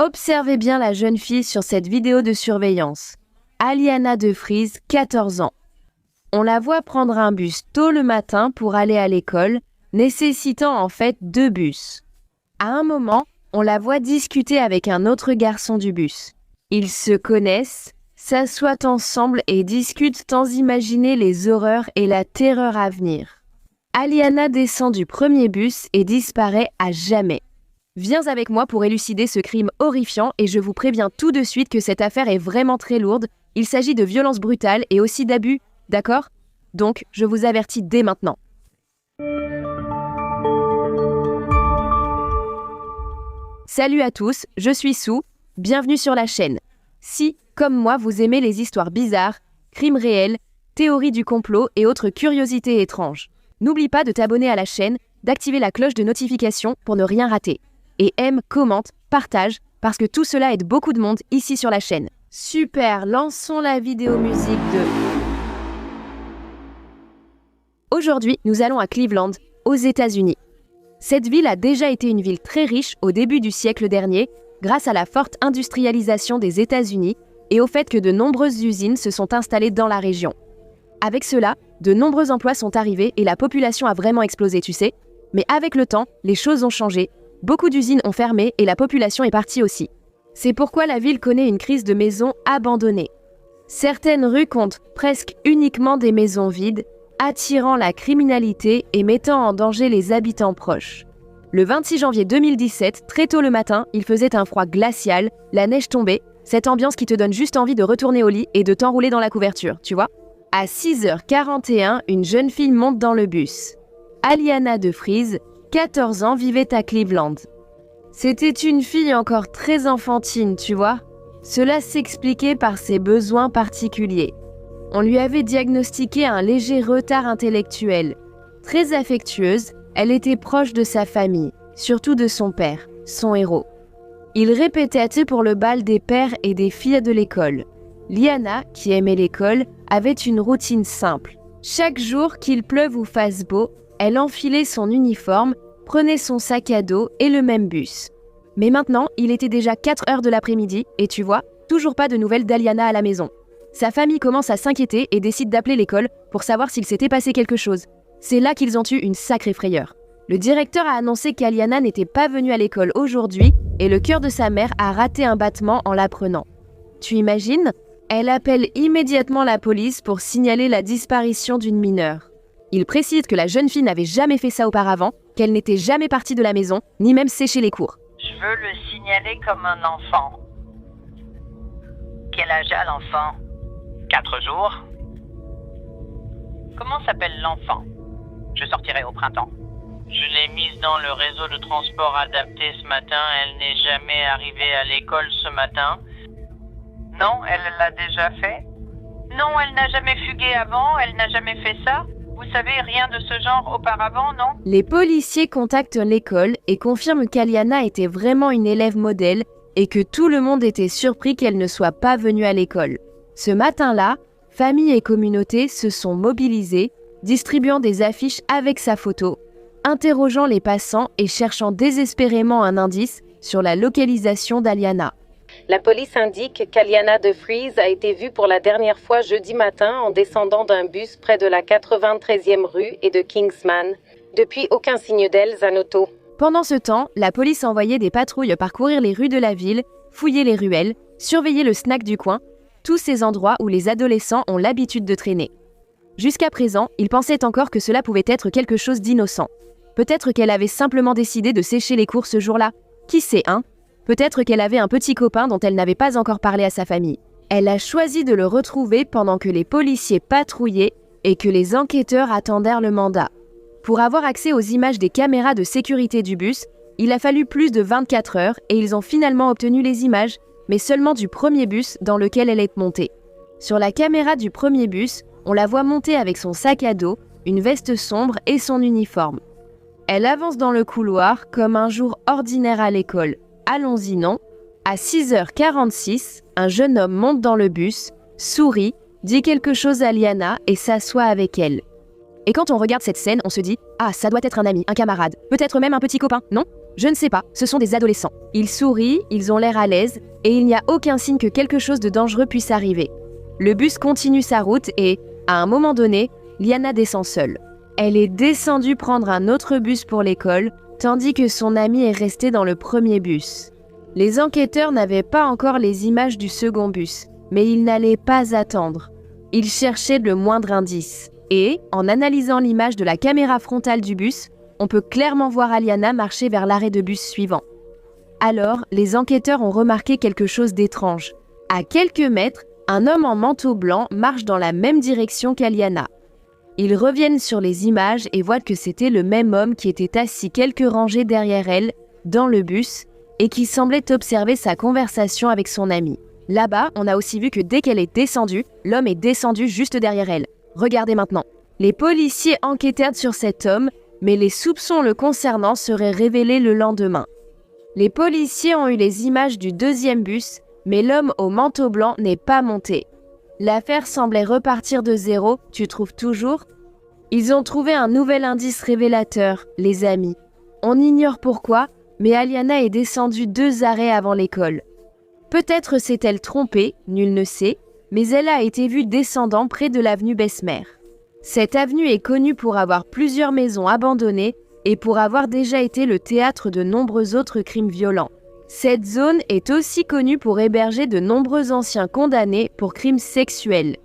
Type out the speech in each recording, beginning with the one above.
Observez bien la jeune fille sur cette vidéo de surveillance. Aliana De Vries, 14 ans. On la voit prendre un bus tôt le matin pour aller à l'école, nécessitant en fait 2 bus. À un moment, on la voit discuter avec un autre garçon du bus. Ils se connaissent, s'assoient ensemble et discutent sans imaginer les horreurs et la terreur à venir. Aliana descend du premier bus et disparaît à jamais. Viens avec moi pour élucider ce crime horrifiant et je vous préviens tout de suite que cette affaire est vraiment très lourde. Il s'agit de violences brutales et aussi d'abus, d'accord ? Donc, je vous avertis dès maintenant. Salut à tous, je suis Sue, bienvenue sur la chaîne. Si, comme moi, vous aimez les histoires bizarres, crimes réels, théories du complot et autres curiosités étranges, n'oublie pas de t'abonner à la chaîne, d'activer la cloche de notification pour ne rien rater. Et aime, commente, partage, parce que tout cela aide beaucoup de monde ici sur la chaîne. Super, lançons la vidéo musique de... Aujourd'hui, nous allons à Cleveland, aux États-Unis. Cette ville a déjà été une ville très riche au début du siècle dernier, grâce à la forte industrialisation des États-Unis et au fait que de nombreuses usines se sont installées dans la région. Avec cela, de nombreux emplois sont arrivés et la population a vraiment explosé, tu sais. Mais avec le temps, les choses ont changé. Beaucoup d'usines ont fermé et la population est partie aussi. C'est pourquoi la ville connaît une crise de maisons abandonnées. Certaines rues comptent presque uniquement des maisons vides, attirant la criminalité et mettant en danger les habitants proches. Le 26 janvier 2017, très tôt le matin, il faisait un froid glacial, la neige tombait, cette ambiance qui te donne juste envie de retourner au lit et de t'enrouler dans la couverture, tu vois ? À 6h41, une jeune fille monte dans le bus. Aliana De Vries, 14 ans, vivait à Cleveland. C'était une fille encore très enfantine, tu vois. Cela s'expliquait par ses besoins particuliers. On lui avait diagnostiqué un léger retard intellectuel. Très affectueuse, elle était proche de sa famille, surtout de son père, son héros. Il répétait pour le bal des pères et des filles de l'école. Liana, qui aimait l'école, avait une routine simple. Chaque jour, qu'il pleuve ou fasse beau, elle enfilait son uniforme, prenait son sac à dos et le même bus. Mais maintenant, il était déjà 4 heures de l'après-midi et tu vois, toujours pas de nouvelles d'Aliana à la maison. Sa famille commence à s'inquiéter et décide d'appeler l'école pour savoir s'il s'était passé quelque chose. C'est là qu'ils ont eu une sacrée frayeur. Le directeur a annoncé qu'Aliana n'était pas venue à l'école aujourd'hui et le cœur de sa mère a raté un battement en l'apprenant. Tu imagines ? Elle appelle immédiatement la police pour signaler la disparition d'une mineure. Il précise que la jeune fille n'avait jamais fait ça auparavant, qu'elle n'était jamais partie de la maison, ni même séché les cours. Je veux le signaler comme un enfant. Quel âge a l'enfant ? 4 jours. Comment s'appelle l'enfant ? Je sortirai au printemps. Je l'ai mise dans le réseau de transport adapté ce matin. Elle n'est jamais arrivée à l'école ce matin. Non, elle l'a déjà fait. Non, elle n'a jamais fugué avant. Elle n'a jamais fait ça. Vous savez, rien de ce genre auparavant, non ? Les policiers contactent l'école et confirment qu'Aliana était vraiment une élève modèle et que tout le monde était surpris qu'elle ne soit pas venue à l'école. Ce matin-là, famille et communauté se sont mobilisées, distribuant des affiches avec sa photo, interrogeant les passants et cherchant désespérément un indice sur la localisation d'Aliana. La police indique qu'Aliana De Vries a été vue pour la dernière fois jeudi matin en descendant d'un bus près de la 93e rue et de Kingsman. Depuis, aucun signe d'elle à Noto. Pendant ce temps, la police envoyait des patrouilles parcourir les rues de la ville, fouiller les ruelles, surveiller le snack du coin, tous ces endroits où les adolescents ont l'habitude de traîner. Jusqu'à présent, ils pensaient encore que cela pouvait être quelque chose d'innocent. Peut-être qu'elle avait simplement décidé de sécher les cours ce jour-là. Qui sait, hein ? Peut-être qu'elle avait un petit copain dont elle n'avait pas encore parlé à sa famille. Elle a choisi de le retrouver pendant que les policiers patrouillaient et que les enquêteurs attendèrent le mandat. Pour avoir accès aux images des caméras de sécurité du bus, il a fallu plus de 24 heures et ils ont finalement obtenu les images, mais seulement du premier bus dans lequel elle est montée. Sur la caméra du premier bus, on la voit monter avec son sac à dos, une veste sombre et son uniforme. Elle avance dans le couloir comme un jour ordinaire à l'école. Allons-y, non ? À 6h46, un jeune homme monte dans le bus, sourit, dit quelque chose à Liana et s'assoit avec elle. Et quand on regarde cette scène, on se dit « Ah, ça doit être un ami, un camarade, peut-être même un petit copain, non ?» Je ne sais pas, ce sont des adolescents. Ils sourient, ils ont l'air à l'aise, et il n'y a aucun signe que quelque chose de dangereux puisse arriver. Le bus continue sa route et, à un moment donné, Liana descend seule. Elle est descendue prendre un autre bus pour l'école, tandis que son amie est restée dans le premier bus. Les enquêteurs n'avaient pas encore les images du second bus, mais ils n'allaient pas attendre. Ils cherchaient le moindre indice. Et, en analysant l'image de la caméra frontale du bus, on peut clairement voir Aliana marcher vers l'arrêt de bus suivant. Alors, les enquêteurs ont remarqué quelque chose d'étrange. À quelques mètres, un homme en manteau blanc marche dans la même direction qu'Aliana. Ils reviennent sur les images et voient que c'était le même homme qui était assis quelques rangées derrière elle, dans le bus, et qui semblait observer sa conversation avec son ami. Là-bas, on a aussi vu que dès qu'elle est descendue, l'homme est descendu juste derrière elle. Regardez maintenant. Les policiers enquêtèrent sur cet homme, mais les soupçons le concernant seraient révélés le lendemain. Les policiers ont eu les images du deuxième bus, mais l'homme au manteau blanc n'est pas monté. L'affaire semblait repartir de zéro, tu trouves toujours ? Ils ont trouvé un nouvel indice révélateur, les amis. On ignore pourquoi, mais Aliana est descendue 2 arrêts avant l'école. Peut-être s'est-elle trompée, nul ne sait, mais elle a été vue descendant près de l'avenue Bessemer. Cette avenue est connue pour avoir plusieurs maisons abandonnées et pour avoir déjà été le théâtre de nombreux autres crimes violents. Cette zone est aussi connue pour héberger de nombreux anciens condamnés pour crimes sexuels.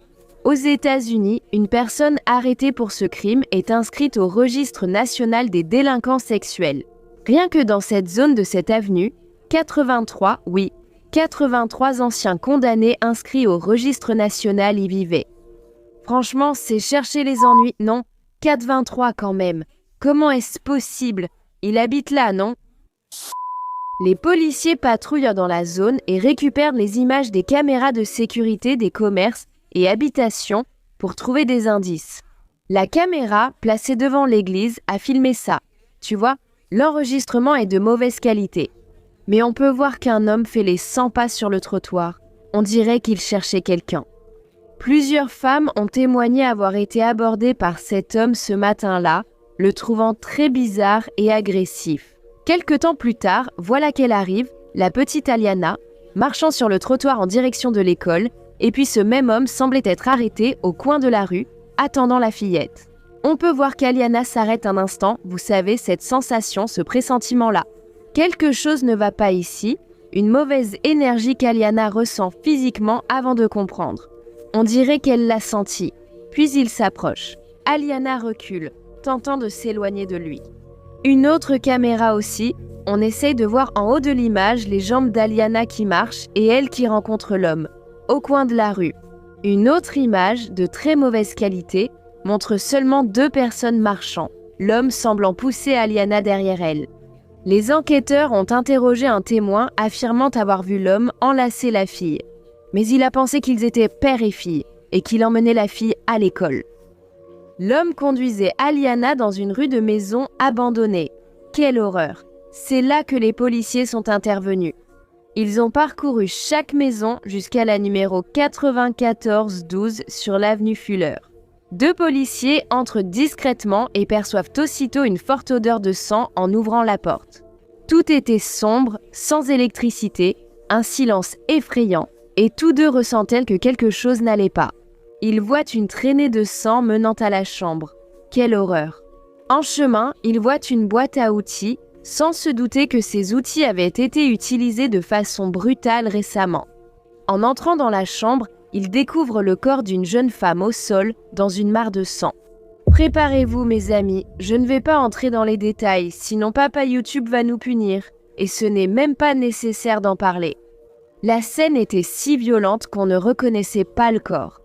Aux États-Unis, une personne arrêtée pour ce crime est inscrite au registre national des délinquants sexuels. Rien que dans cette zone de cette avenue, 83 anciens condamnés inscrits au registre national y vivaient. Franchement, c'est chercher les ennuis, non ? 423 quand même. Comment est-ce possible ? Il habite là, non ? Les policiers patrouillent dans la zone et récupèrent les images des caméras de sécurité des commerces et habitations pour trouver des indices. La caméra, placée devant l'église, a filmé ça. Tu vois ? L'enregistrement est de mauvaise qualité. Mais on peut voir qu'un homme fait les 100 pas sur le trottoir. On dirait qu'il cherchait quelqu'un. Plusieurs femmes ont témoigné avoir été abordées par cet homme ce matin-là, le trouvant très bizarre et agressif. Quelque temps plus tard, voilà qu'elle arrive, la petite Aliana, marchant sur le trottoir en direction de l'école, et puis ce même homme semblait être arrêté au coin de la rue, attendant la fillette. On peut voir qu'Aliana s'arrête un instant, vous savez, cette sensation, ce pressentiment-là. Quelque chose ne va pas ici, une mauvaise énergie qu'Aliana ressent physiquement avant de comprendre. On dirait qu'elle l'a senti, puis il s'approche. Aliana recule, tentant de s'éloigner de lui. Une autre caméra aussi, on essaye de voir en haut de l'image les jambes d'Aliana qui marchent et elle qui rencontre l'homme, au coin de la rue. Une autre image, de très mauvaise qualité, montre seulement 2 personnes marchant, l'homme semblant pousser Aliana derrière elle. Les enquêteurs ont interrogé un témoin affirmant avoir vu l'homme enlacer la fille. Mais il a pensé qu'ils étaient père et fille et qu'il emmenait la fille à l'école. L'homme conduisait Aliana dans une rue de maisons abandonnée. Quelle horreur! C'est là que les policiers sont intervenus. Ils ont parcouru chaque maison jusqu'à la numéro 9412 sur l'avenue Fuller. 2 policiers entrent discrètement et perçoivent aussitôt une forte odeur de sang en ouvrant la porte. Tout était sombre, sans électricité, un silence effrayant, et tous 2 ressentent que quelque chose n'allait pas. Ils voient une traînée de sang menant à la chambre. Quelle horreur! En chemin, ils voient une boîte à outils, sans se douter que ces outils avaient été utilisés de façon brutale récemment. En entrant dans la chambre, ils découvrent le corps d'une jeune femme au sol, dans une mare de sang. Préparez-vous mes amis, je ne vais pas entrer dans les détails, sinon papa YouTube va nous punir, et ce n'est même pas nécessaire d'en parler. La scène était si violente qu'on ne reconnaissait pas le corps.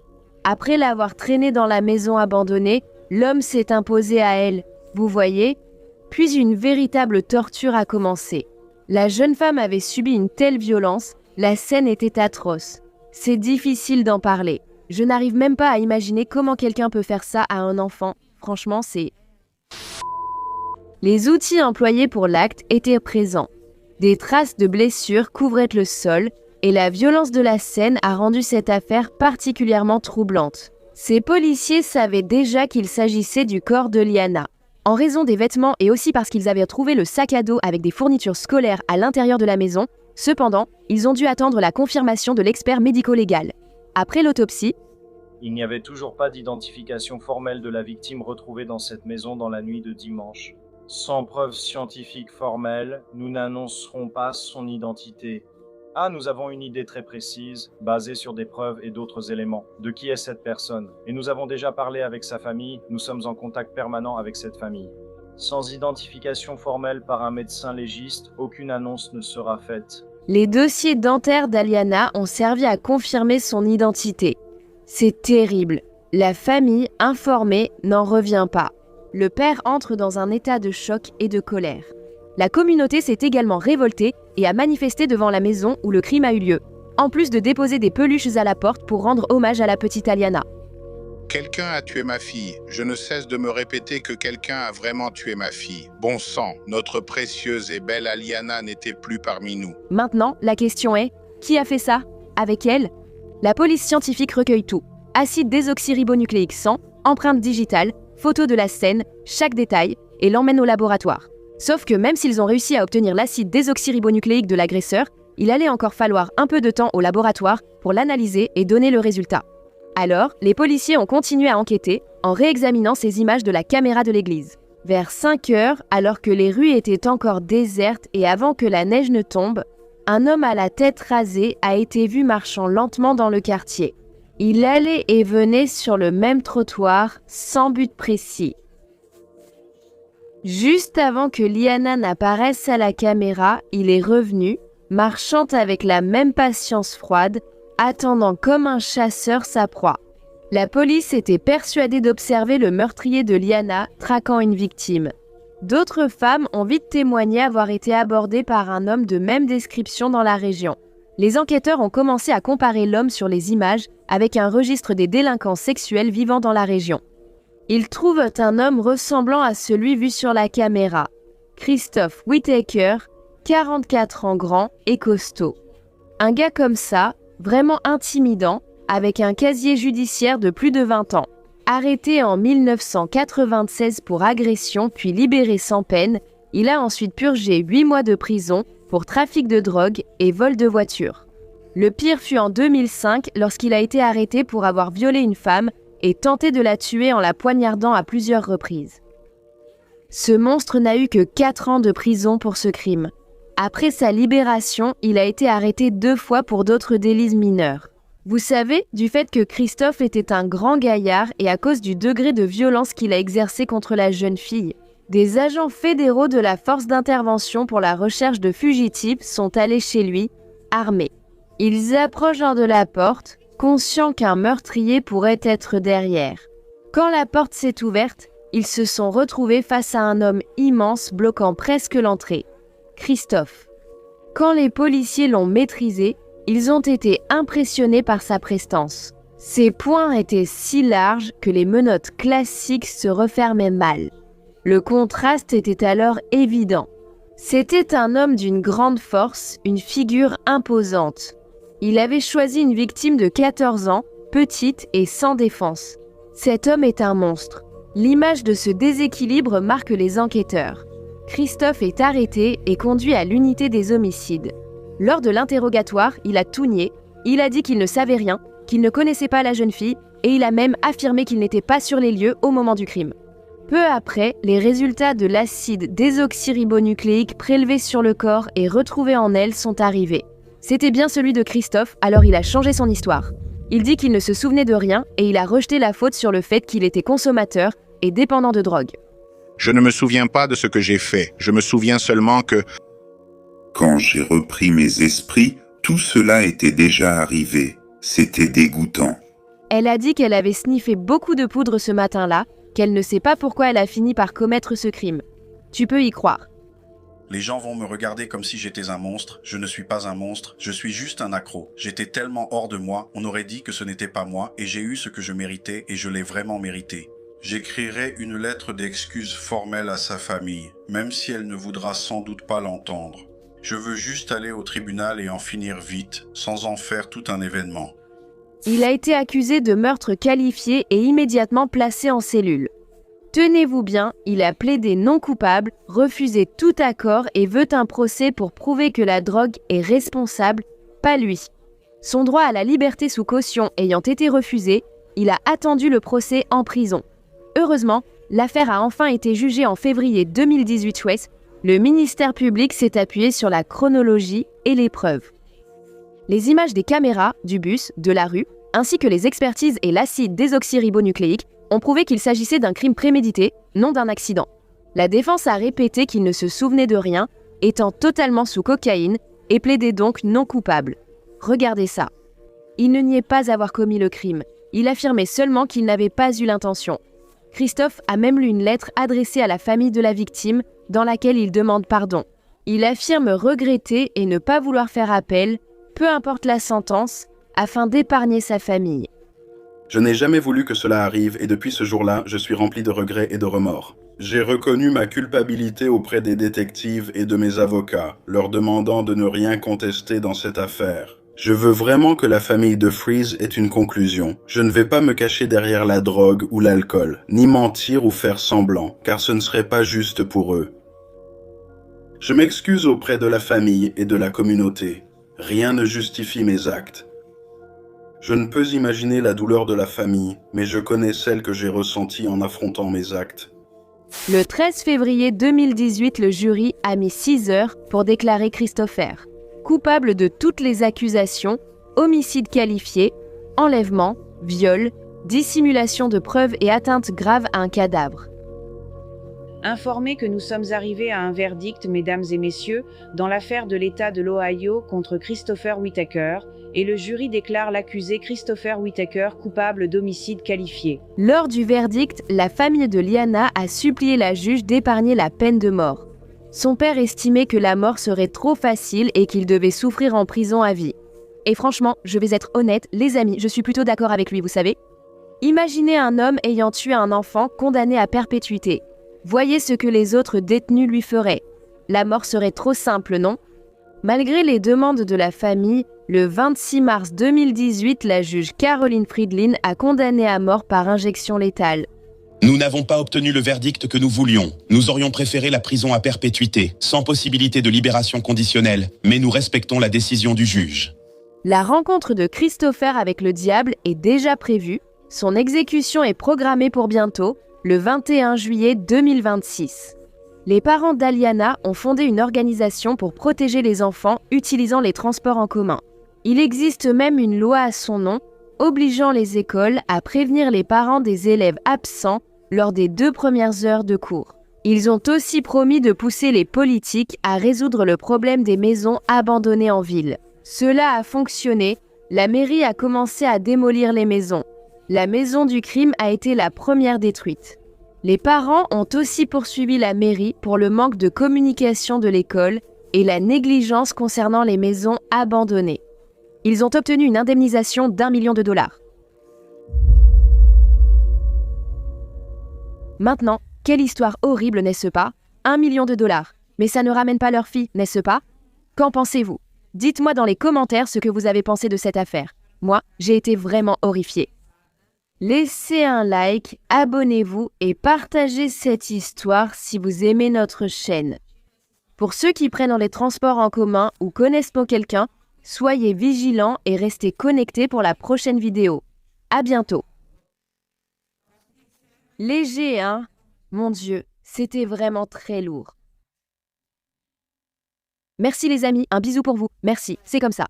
Après l'avoir traînée dans la maison abandonnée, l'homme s'est imposé à elle, vous voyez ? Puis une véritable torture a commencé. La jeune femme avait subi une telle violence, la scène était atroce. C'est difficile d'en parler. Je n'arrive même pas à imaginer comment quelqu'un peut faire ça à un enfant. Franchement, c'est... Les outils employés pour l'acte étaient présents. Des traces de blessures couvraient le sol et la violence de la scène a rendu cette affaire particulièrement troublante. Ces policiers savaient déjà qu'il s'agissait du corps de Liana. En raison des vêtements et aussi parce qu'ils avaient trouvé le sac à dos avec des fournitures scolaires à l'intérieur de la maison, cependant, ils ont dû attendre la confirmation de l'expert médico-légal. Après l'autopsie, il n'y avait toujours pas d'identification formelle de la victime retrouvée dans cette maison dans la nuit de dimanche. Sans preuve scientifique formelle, nous n'annoncerons pas son identité. Ah, nous avons une idée très précise, basée sur des preuves et d'autres éléments. De qui est cette personne? Et nous avons déjà parlé avec sa famille, nous sommes en contact permanent avec cette famille. Sans identification formelle par un médecin légiste, aucune annonce ne sera faite. les dossiers dentaires d'Aliana ont servi à confirmer son identité. C'est terrible. La famille, informée, n'en revient pas. Le père entre dans un état de choc et de colère. La communauté s'est également révoltée et a manifesté devant la maison où le crime a eu lieu, en plus de déposer des peluches à la porte pour rendre hommage à la petite Aliana. Quelqu'un a tué ma fille. Je ne cesse de me répéter que quelqu'un a vraiment tué ma fille. Bon sang, notre précieuse et belle Aliana n'était plus parmi nous. Maintenant, la question est, qui a fait ça? Avec elle? La police scientifique recueille tout. Acide désoxyribonucléique 100, empreinte digitale, photo de la scène, chaque détail, et l'emmène au laboratoire. Sauf que même s'ils ont réussi à obtenir l'acide désoxyribonucléique de l'agresseur, il allait encore falloir un peu de temps au laboratoire pour l'analyser et donner le résultat. Alors, les policiers ont continué à enquêter en réexaminant ces images de la caméra de l'église. Vers 5 heures, alors que les rues étaient encore désertes et avant que la neige ne tombe, un homme à la tête rasée a été vu marchant lentement dans le quartier. Il allait et venait sur le même trottoir, sans but précis. Juste avant que Liana n'apparaisse à la caméra, il est revenu, marchant avec la même patience froide, attendant comme un chasseur sa proie. La police était persuadée d'observer le meurtrier de Liana traquant une victime. D'autres femmes ont vite témoigné avoir été abordées par un homme de même description dans la région. Les enquêteurs ont commencé à comparer l'homme sur les images avec un registre des délinquants sexuels vivant dans la région. Ils trouvent un homme ressemblant à celui vu sur la caméra. Christophe Whittaker, 44 ans grand et costaud. Un gars comme ça, vraiment intimidant, avec un casier judiciaire de plus de 20 ans. Arrêté en 1996 pour agression puis libéré sans peine, il a ensuite purgé 8 mois de prison pour trafic de drogue et vol de voiture. Le pire fut en 2005 lorsqu'il a été arrêté pour avoir violé une femme et tenté de la tuer en la poignardant à plusieurs reprises. Ce monstre n'a eu que 4 ans de prison pour ce crime. Après sa libération, il a été arrêté 2 fois pour d'autres délits mineurs. Vous savez, du fait que Christophe était un grand gaillard et à cause du degré de violence qu'il a exercé contre la jeune fille, des agents fédéraux de la force d'intervention pour la recherche de fugitifs sont allés chez lui, armés. Ils approchent de la porte, conscients qu'un meurtrier pourrait être derrière. Quand la porte s'est ouverte, ils se sont retrouvés face à un homme immense bloquant presque l'entrée. Christophe. Quand les policiers l'ont maîtrisé, ils ont été impressionnés par sa prestance. Ses poings étaient si larges que les menottes classiques se refermaient mal. Le contraste était alors évident. C'était un homme d'une grande force, une figure imposante. Il avait choisi une victime de 14 ans, petite et sans défense. Cet homme est un monstre. L'image de ce déséquilibre marque les enquêteurs. Christophe est arrêté et conduit à l'unité des homicides. Lors de l'interrogatoire, il a tout nié, il a dit qu'il ne savait rien, qu'il ne connaissait pas la jeune fille et il a même affirmé qu'il n'était pas sur les lieux au moment du crime. Peu après, les résultats de l'acide désoxyribonucléique prélevé sur le corps et retrouvé en elle sont arrivés. C'était bien celui de Christophe, alors il a changé son histoire. Il dit qu'il ne se souvenait de rien et il a rejeté la faute sur le fait qu'il était consommateur et dépendant de drogue. Je ne me souviens pas de ce que j'ai fait. Je me souviens seulement que... Quand j'ai repris mes esprits, tout cela était déjà arrivé. C'était dégoûtant. Elle a dit qu'elle avait sniffé beaucoup de poudre ce matin-là, qu'elle ne sait pas pourquoi elle a fini par commettre ce crime. Tu peux y croire. Les gens vont me regarder comme si j'étais un monstre. Je ne suis pas un monstre, je suis juste un accro. J'étais tellement hors de moi, on aurait dit que ce n'était pas moi, et j'ai eu ce que je méritais, et je l'ai vraiment mérité. J'écrirai une lettre d'excuse formelle à sa famille, même si elle ne voudra sans doute pas l'entendre. Je veux juste aller au tribunal et en finir vite, sans en faire tout un événement. Il a été accusé de meurtre qualifié et immédiatement placé en cellule. Tenez-vous bien, il a plaidé non coupable, refusé tout accord et veut un procès pour prouver que la drogue est responsable, pas lui. Son droit à la liberté sous caution ayant été refusé, il a attendu le procès en prison. Heureusement, l'affaire a enfin été jugée en février 2018. Le ministère public s'est appuyé sur la chronologie et les preuves. Les images des caméras, du bus, de la rue, ainsi que les expertises et l'acide désoxyribonucléique ont prouvé qu'il s'agissait d'un crime prémédité, non d'un accident. La défense a répété qu'il ne se souvenait de rien, étant totalement sous cocaïne, et plaidait donc non coupable. Regardez ça. Il ne niait pas avoir commis le crime. Il affirmait seulement qu'il n'avait pas eu l'intention. Christophe a même lu une lettre adressée à la famille de la victime, dans laquelle il demande pardon. Il affirme regretter et ne pas vouloir faire appel, peu importe la sentence, afin d'épargner sa famille. Je n'ai jamais voulu que cela arrive et depuis ce jour-là, je suis rempli de regrets et de remords. J'ai reconnu ma culpabilité auprès des détectives et de mes avocats, leur demandant de ne rien contester dans cette affaire. Je veux vraiment que la famille de Freeze ait une conclusion. Je ne vais pas me cacher derrière la drogue ou l'alcool, ni mentir ou faire semblant, car ce ne serait pas juste pour eux. Je m'excuse auprès de la famille et de la communauté. Rien ne justifie mes actes. Je ne peux imaginer la douleur de la famille, mais je connais celle que j'ai ressentie en affrontant mes actes. Le 13 février 2018, le jury a mis 6 heures pour déclarer Christopher coupable de toutes les accusations, homicide qualifié, enlèvement, viol, dissimulation de preuves et atteinte grave à un cadavre. Informés que nous sommes arrivés à un verdict, mesdames et messieurs, dans l'affaire de l'État de l'Ohio contre Christopher Whitaker, et le jury déclare l'accusé Christopher Whitaker coupable d'homicide qualifié. Lors du verdict, la famille de Liana a supplié la juge d'épargner la peine de mort. Son père estimait que la mort serait trop facile et qu'il devait souffrir en prison à vie. Et franchement, je vais être honnête, les amis, je suis plutôt d'accord avec lui, vous savez. Imaginez un homme ayant tué un enfant condamné à perpétuité. Voyez ce que les autres détenus lui feraient. La mort serait trop simple, non? Malgré les demandes de la famille, le 26 mars 2018, la juge Caroline Friedlin a condamné à mort par injection létale. Nous n'avons pas obtenu le verdict que nous voulions. Nous aurions préféré la prison à perpétuité, sans possibilité de libération conditionnelle, mais nous respectons la décision du juge. La rencontre de Christopher avec le diable est déjà prévue. Son exécution est programmée pour bientôt, le 21 juillet 2026. Les parents d'Aliana ont fondé une organisation pour protéger les enfants utilisant les transports en commun. Il existe même une loi à son nom, obligeant les écoles à prévenir les parents des élèves absents lors des 2 premières heures de cours. Ils ont aussi promis de pousser les politiques à résoudre le problème des maisons abandonnées en ville. Cela a fonctionné, la mairie a commencé à démolir les maisons. La maison du crime a été la première détruite. Les parents ont aussi poursuivi la mairie pour le manque de communication de l'école et la négligence concernant les maisons abandonnées. Ils ont obtenu une indemnisation d'1 million de dollars. Maintenant, quelle histoire horrible, n'est-ce pas? 1 million de dollars. Mais ça ne ramène pas leur fille, n'est-ce pas? Qu'en pensez-vous? Dites-moi dans les commentaires ce que vous avez pensé de cette affaire. Moi, j'ai été vraiment horrifiée. Laissez un like, abonnez-vous et partagez cette histoire si vous aimez notre chaîne. Pour ceux qui prennent les transports en commun ou connaissent pas quelqu'un, soyez vigilants et restez connectés pour la prochaine vidéo. À bientôt. Léger, hein? Mon Dieu, c'était vraiment très lourd. Merci les amis, un bisou pour vous. Merci, c'est comme ça.